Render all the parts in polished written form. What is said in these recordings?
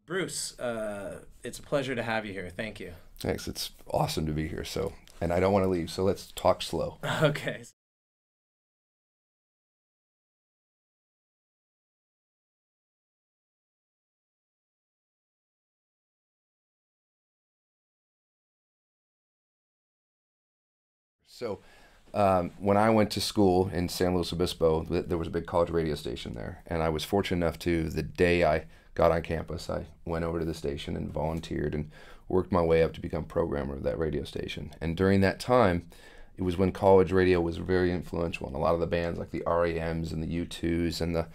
Bruce, it's a pleasure to have you here. Thank you. Thanks. It's awesome to be here. And I don't want to leave. So let's talk slow. Okay. So when I went to school in San Luis Obispo, there was a big college radio station there. And I was fortunate enough to, the day I got on campus, I went over to the station and volunteered and worked my way up to become programmer of that radio station. And during that time, it was when college radio was very influential. And a lot of the bands like the REMs and the U2s and the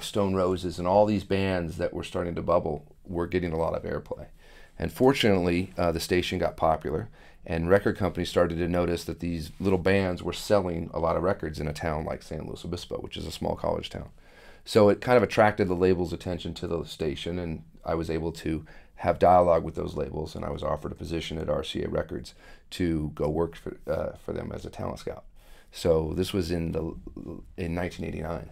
Stone Roses and all these bands that were starting to bubble were getting a lot of airplay. And fortunately, the station got popular, and record companies started to notice that these little bands were selling a lot of records in a town like San Luis Obispo, which is a small college town. So it kind of attracted the label's attention to the station, and I was able to have dialogue with those labels, and I was offered a position at RCA Records to go work for them as a talent scout. So this was in 1989.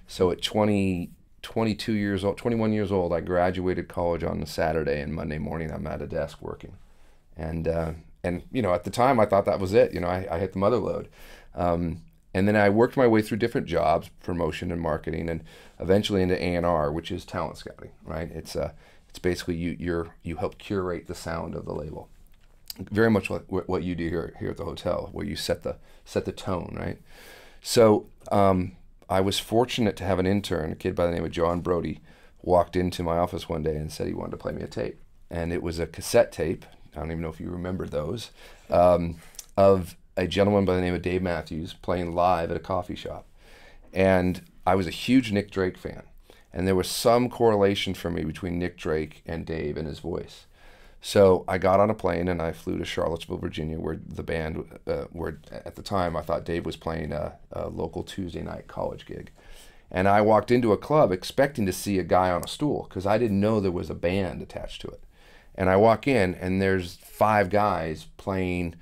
So at 22 years old, 21 years old, I graduated college on a Saturday, and Monday morning I'm at a desk working. And at the time I thought that was it. I hit the mother load. And then I worked my way through different jobs, promotion and marketing, and eventually into A&R, which is talent scouting, right? It's basically you help curate the sound of the label. Very much like what you do here at the hotel, where you set the tone, right? So I was fortunate to have an intern, a kid by the name of John Brody, walked into my office one day and said he wanted to play me a tape. And it was a cassette tape, I don't even know if you remember those, of a gentleman by the name of Dave Mathews playing live at a coffee shop. And I was a huge Nick Drake fan. And there was some correlation for me between Nick Drake and Dave and his voice. So I got on a plane and I flew to Charlottesville, Virginia, where the band, where at the time I thought Dave was playing a local Tuesday night college gig. And I walked into a club expecting to see a guy on a stool because I didn't know there was a band attached to it. And I walk in and there's 5 guys playing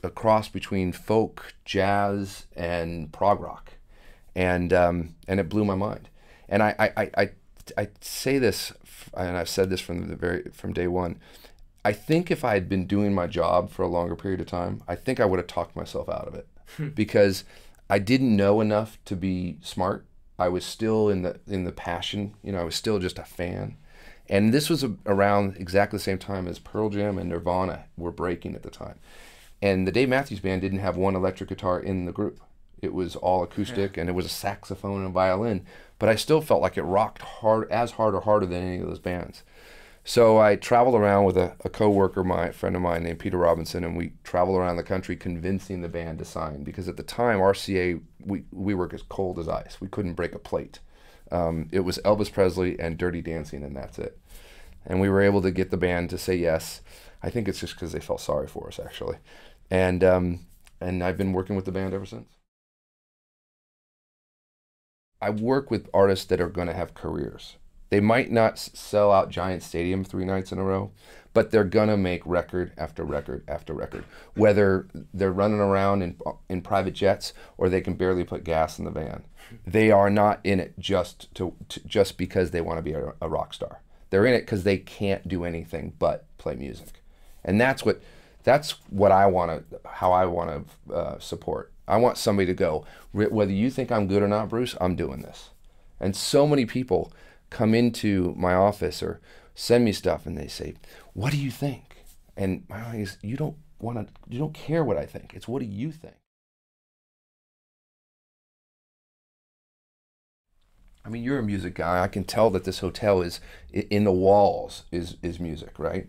a cross between folk, jazz, and prog rock. And it blew my mind. And I say this, and I've said this from day one. I think if I had been doing my job for a longer period of time, I think I would have talked myself out of it because I didn't know enough to be smart. I was still in the passion. I was still just a fan. And this was around exactly the same time as Pearl Jam and Nirvana were breaking at the time. And the Dave Mathews Band didn't have one electric guitar in the group. It was all acoustic, and it was a saxophone and a violin. But I still felt like it rocked hard or harder than any of those bands. So I traveled around with a co-worker, a friend of mine named Peter Robinson, and we traveled around the country convincing the band to sign. Because at the time, RCA, we were as cold as ice. We couldn't break a plate. It was Elvis Presley and Dirty Dancing, and that's it. And we were able to get the band to say yes. I think it's just because they felt sorry for us, actually. And I've been working with the band ever since. I work with artists that are going to have careers. They might not sell out Giant Stadium 3 nights in a row, but they're going to make record after record after record, whether they're running around in private jets or they can barely put gas in the van. They are not in it just because they want to be a rock star. They're in it because they can't do anything but play music. And that's what how I want to support. I want somebody to go, whether you think I'm good or not, Bruce, I'm doing this. And so many people come into my office or send me stuff and they say, what do you think? And my idea is, you don't care what I think. It's what do you think? I mean, you're a music guy. I can tell that this hotel is, in the walls, is music, right?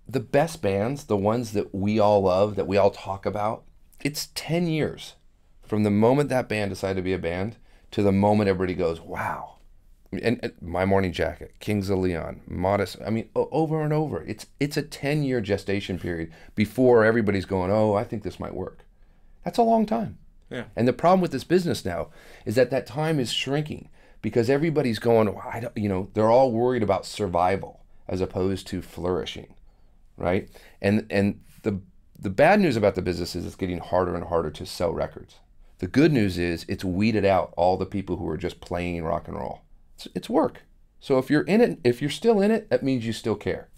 The best bands, the ones that we all love, that we all talk about, it's 10 years from the moment that band decided to be a band to the moment everybody goes, wow. And My Morning Jacket, Kings of Leon, Modest, I mean, over and over. It's a 10-year gestation period before everybody's going, oh, I think this might work. That's a long time. Yeah. And the problem with this business now is that time is shrinking because everybody's going, oh, they're all worried about survival as opposed to flourishing, right? And the bad news about the business is it's getting harder and harder to sell records. The good news is it's weeded out all the people who are just playing rock and roll. It's work. So if you're in it, if you're still in it, that means you still care.